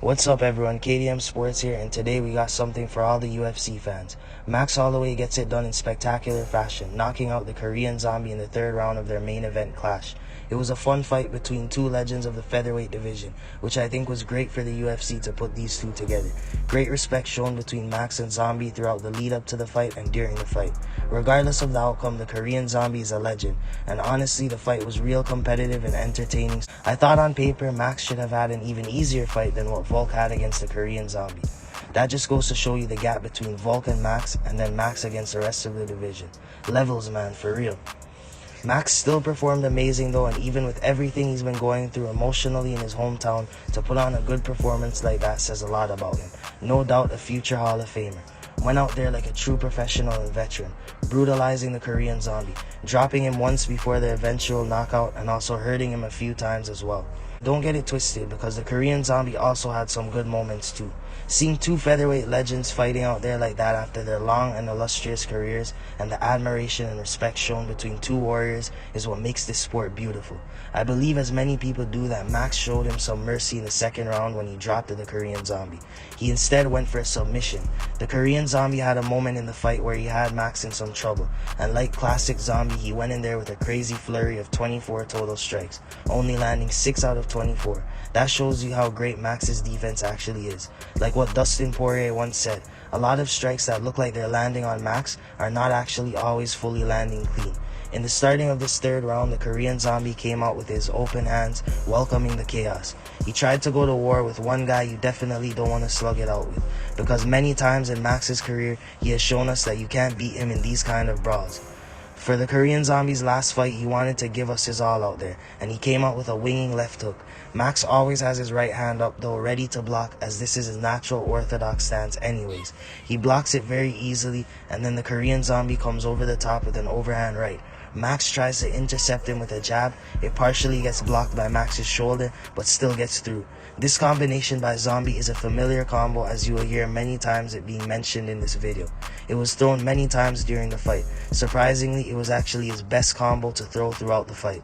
What's up everyone, K.D.M Sports here, and today we got something for all the UFC fans. Max Holloway gets it done in spectacular fashion, knocking out the Korean Zombie in the third round of their main event clash. It was a fun fight between two legends of the featherweight division, which I think was great for the UFC to put these two together. Great respect shown between Max and Zombie throughout the lead up to the fight and during the fight. Regardless of the outcome, the Korean Zombie is a legend, and honestly the fight was real competitive and entertaining. I thought on paper Max should have had an even easier fight than what Volk had against the Korean Zombie. That just goes to show you the gap between Volk and Max, and then Max against the rest of the division. Levels, man, for real. Max still performed amazing though, and even with everything he's been going through emotionally in his hometown, to put on a good performance like that says a lot about him. No doubt a future Hall of Famer. Went out there like a true professional and veteran, brutalizing the Korean Zombie, dropping him once before the eventual knockout and also hurting him a few times as well. Don't get it twisted, because the Korean Zombie also had some good moments too. Seeing two featherweight legends fighting out there like that after their long and illustrious careers, and the admiration and respect shown between two warriors, is what makes this sport beautiful. I believe, as many people do, that Max showed him some mercy in the second round when he dropped to the Korean Zombie. He instead went for a submission. The Korean Zombie had a moment in the fight where he had Max in some trouble, and like classic Zombie, he went in there with a crazy flurry of 24 total strikes, only landing 6 out of 24. That shows you how great Max's defense actually is. Like what Dustin Poirier once said, a lot of strikes that look like they're landing on Max are not actually always fully landing clean. In the starting of this third round, the Korean Zombie came out with his open hands, welcoming the chaos. He tried to go to war with one guy you definitely don't want to slug it out with, because many times in Max's career, he has shown us that you can't beat him in these kind of brawls. For the Korean Zombie's last fight, he wanted to give us his all out there, and he came out with a winging left hook. Max always has his right hand up though, ready to block, as this is his natural orthodox stance anyways. He blocks it very easily, and then the Korean Zombie comes over the top with an overhand right. Max tries to intercept him with a jab. It partially gets blocked by Max's shoulder, but still gets through. This combination by Zombie is a familiar combo, as you will hear many times it being mentioned in this video. It was thrown many times during the fight. Surprisingly, it was actually his best combo to throw throughout the fight.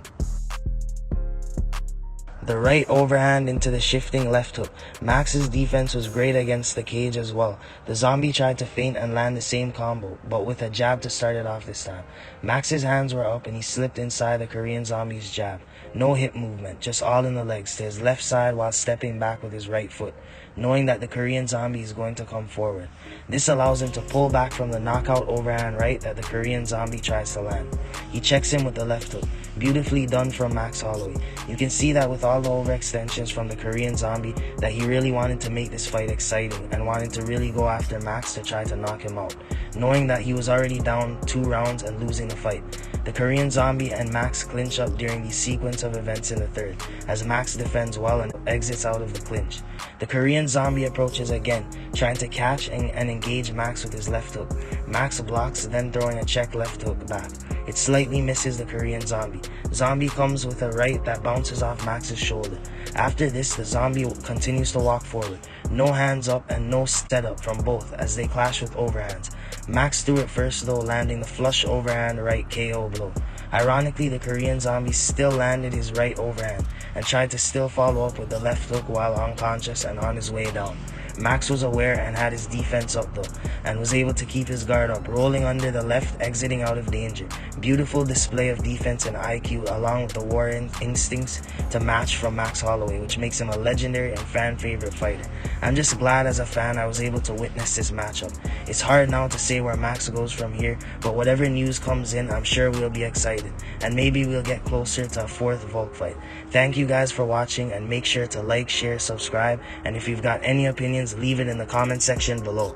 The right overhand into the shifting left hook. Max's defense was great against the cage as well. The Zombie tried to feint and land the same combo, but with a jab to start it off this time. Max's hands were up and he slipped inside the Korean Zombie's jab. No hip movement, just all in the legs to his left side while stepping back with his right foot, knowing that the Korean Zombie is going to come forward. This allows him to pull back from the knockout overhand right that the Korean Zombie tries to land. He checks him with the left hook. Beautifully done from Max Holloway. You can see that with all the overextensions from the Korean Zombie, that he really wanted to make this fight exciting and wanted to really go after Max to try to knock him out, knowing that he was already down 2 rounds and losing the fight. The Korean Zombie and Max clinch up during the sequence of events in the third, as Max defends well and exits out of the clinch. The Korean Zombie approaches again, trying to catch and engage Max with his left hook. Max blocks, then throwing a check left hook back. It slightly misses the Korean Zombie. Zombie comes with a right that bounces off Max's shoulder. After this, the Zombie continues to walk forward. No hands up and no setup from both as they clash with overhands. Max threw it first though, landing the flush overhand right KO blow. Ironically, the Korean Zombie still landed his right overhand and tried to still follow up with the left hook while unconscious and on his way down. Max was aware and had his defense up though, and was able to keep his guard up, rolling under the left, exiting out of danger. Beautiful display of defense and IQ, along with the war instincts to match from Max Holloway, which makes him a legendary and fan favorite fighter. I'm just glad as a fan I was able to witness this matchup. It's hard now to say where Max goes from here, but whatever news comes in, I'm sure we'll be excited, and maybe we'll get closer to a 4th Volk fight. Thank you guys for watching, and make sure to like, share, subscribe, and if you've got any opinions, leave it in the comment section below.